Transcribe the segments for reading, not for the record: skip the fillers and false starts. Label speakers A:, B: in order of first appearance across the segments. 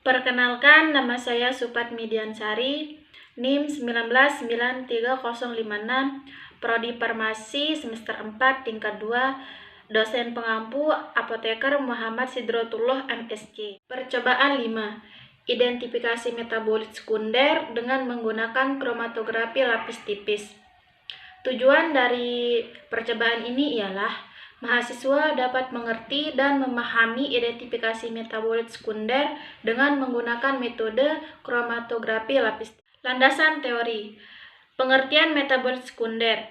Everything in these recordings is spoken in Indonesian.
A: Perkenalkan, nama saya Supat Midiansari, NIM 1993056, Prodi Farmasi semester 4 tingkat 2, dosen pengampu Apoteker Muhammad Sidrotullah MSc. Percobaan 5. Identifikasi metabolit sekunder dengan menggunakan kromatografi lapis tipis. Tujuan dari percobaan ini ialah mahasiswa dapat mengerti dan memahami identifikasi metabolit sekunder dengan menggunakan metode kromatografi lapis. Landasan teori. Pengertian metabolit sekunder.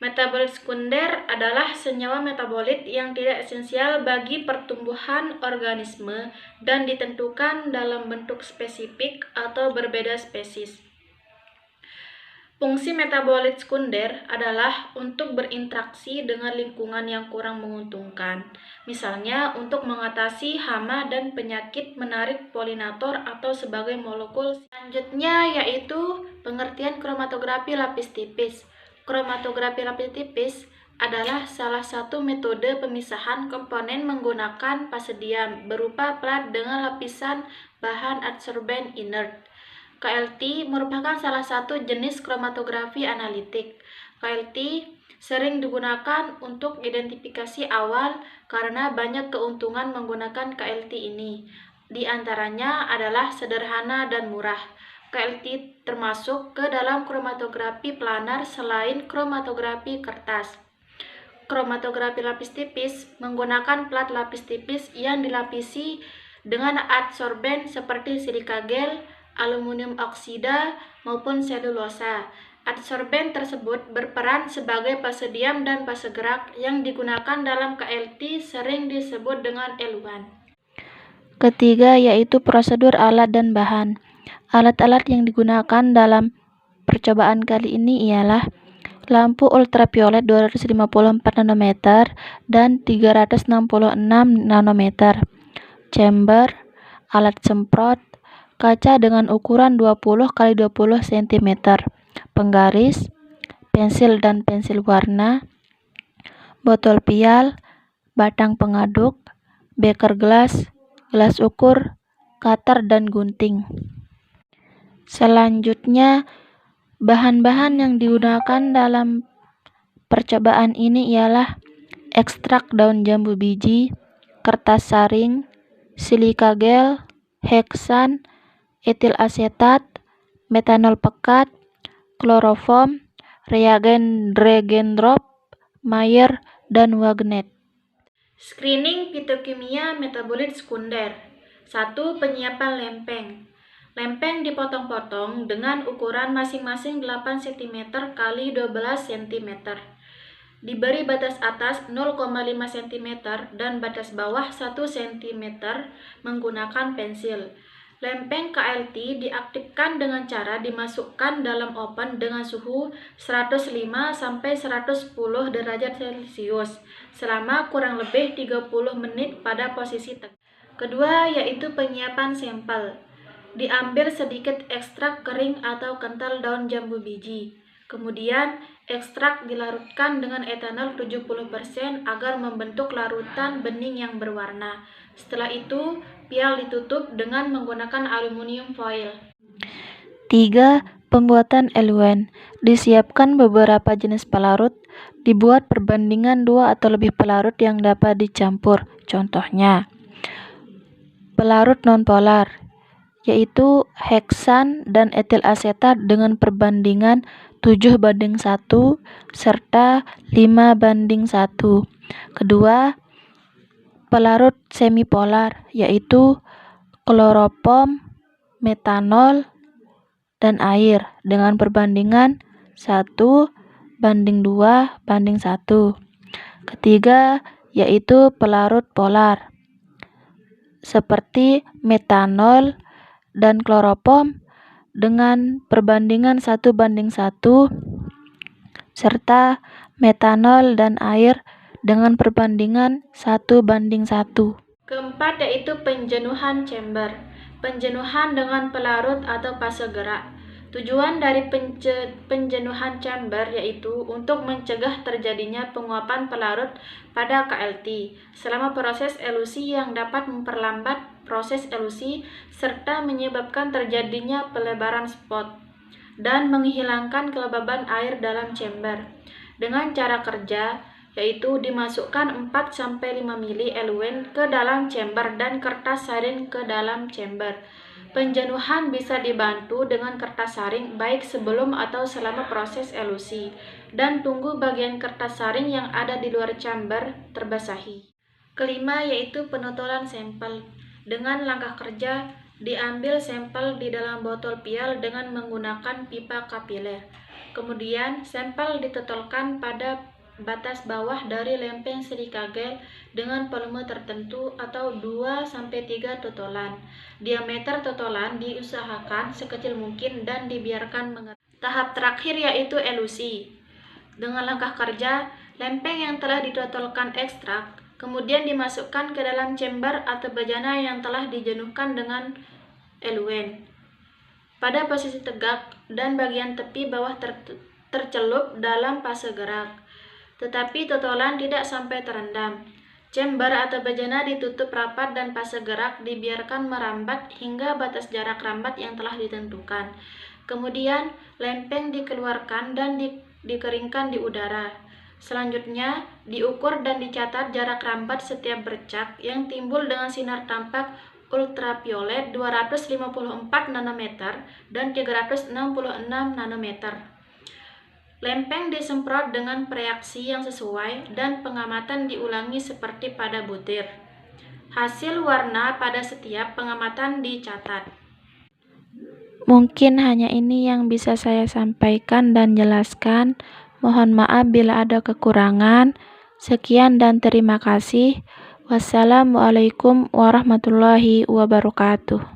A: Metabolit sekunder adalah senyawa metabolit yang tidak esensial bagi pertumbuhan organisme dan ditentukan dalam bentuk spesifik atau berbeda spesies. Fungsi metabolit sekunder adalah untuk berinteraksi dengan lingkungan yang kurang menguntungkan, misalnya untuk mengatasi hama dan penyakit menarik polinator atau sebagai molekul. Selanjutnya yaitu pengertian kromatografi lapis tipis. Kromatografi lapis tipis adalah salah satu metode pemisahan komponen menggunakan fase diam berupa plat dengan lapisan bahan adsorben inert. KLT merupakan salah satu jenis kromatografi analitik. KLT sering digunakan untuk identifikasi awal karena banyak keuntungan menggunakan KLT ini. Di antaranya adalah sederhana dan murah. KLT termasuk ke dalam kromatografi planar selain kromatografi kertas. Kromatografi lapis tipis menggunakan plat lapis tipis yang dilapisi dengan adsorben seperti silika gel, aluminium oksida, maupun selulosa. Adsorben tersebut berperan sebagai fase diam dan fase gerak yang digunakan dalam KLT sering disebut dengan eluan.
B: Ketiga yaitu prosedur alat dan bahan. Alat-alat yang digunakan dalam percobaan kali ini ialah lampu ultraviolet 254 nanometer dan 366 nanometer, chamber, alat semprot, kaca dengan ukuran 20 x 20 cm, penggaris, pensil dan pensil warna, botol pial, batang pengaduk, beker gelas, gelas ukur, cutter dan gunting. Selanjutnya, bahan-bahan yang digunakan dalam percobaan ini ialah ekstrak daun jambu biji, kertas saring, silika gel, heksan, etil asetat, metanol pekat, kloroform, reagen drop, Mayer, dan Wagner.
A: Screening fitokimia metabolit sekunder. 1. Penyiapan lempeng. Lempeng dipotong-potong dengan ukuran masing-masing 8 cm x 12 cm. Diberi batas atas 0,5 cm dan batas bawah 1 cm menggunakan pensil. Lempeng KLT diaktifkan dengan cara dimasukkan dalam oven dengan suhu 105 sampai 110 derajat Celcius selama kurang lebih 30 menit pada posisi tegak. Kedua yaitu penyiapan sampel. Diambil sedikit ekstrak kering atau kental daun jambu biji. Kemudian ekstrak dilarutkan dengan etanol 70% agar membentuk larutan bening yang berwarna. Setelah itu, pial ditutup dengan menggunakan aluminium foil.
B: 3. Pembuatan eluan. Disiapkan beberapa jenis pelarut, dibuat perbandingan 2 atau lebih pelarut yang dapat dicampur. Contohnya, pelarut nonpolar, yaitu heksan dan etil asetat dengan perbandingan 7:1 serta 5:1. Kedua, pelarut semipolar, yaitu kloroform, metanol, dan air dengan perbandingan 1:2:1. Ketiga, yaitu pelarut polar, seperti metanol dan kloroform dengan perbandingan 1:1 serta metanol dan air dengan perbandingan 1:1.
A: Keempat yaitu penjenuhan chamber. Penjenuhan dengan pelarut atau fase gerak. Tujuan dari penjenuhan chamber yaitu untuk mencegah terjadinya penguapan pelarut pada KLT selama proses elusi yang dapat memperlambat proses elusi serta menyebabkan terjadinya pelebaran spot dan menghilangkan kelembaban air dalam chamber. Dengan cara kerja, yaitu dimasukkan 4-5 mili eluen ke dalam chamber dan kertas saring ke dalam chamber. Penjenuhan bisa dibantu dengan kertas saring baik sebelum atau selama proses elusi, dan tunggu bagian kertas saring yang ada di luar chamber terbasahi. Kelima yaitu penotolan sampel. Dengan langkah kerja, diambil sampel di dalam botol pial dengan menggunakan pipa kapiler. Kemudian, sampel ditotolkan pada batas bawah dari lempeng silika gel dengan volume tertentu atau 2-3 totolan. Diameter totolan diusahakan sekecil mungkin dan dibiarkan mengeras. Tahap terakhir yaitu elusi. Dengan langkah kerja, lempeng yang telah ditotolkan ekstrak, kemudian dimasukkan ke dalam chamber atau bejana yang telah dijenuhkan dengan eluen pada posisi tegak dan bagian tepi bawah tercelup dalam fase gerak, tetapi totolan tidak sampai terendam. Chamber atau bejana ditutup rapat dan fase gerak dibiarkan merambat hingga batas jarak rambat yang telah ditentukan. Kemudian lempeng dikeluarkan dan dikeringkan di udara. Selanjutnya, diukur dan dicatat jarak rambat setiap bercak yang timbul dengan sinar tampak ultraviolet 254 nanometer dan 366 nanometer. Lempeng disemprot dengan reaksi yang sesuai dan pengamatan diulangi seperti pada butir. Hasil warna pada setiap pengamatan dicatat.
B: Mungkin hanya ini yang bisa saya sampaikan dan jelaskan. Mohon maaf bila ada kekurangan. Sekian dan terima kasih. Wassalamualaikum warahmatullahi wabarakatuh.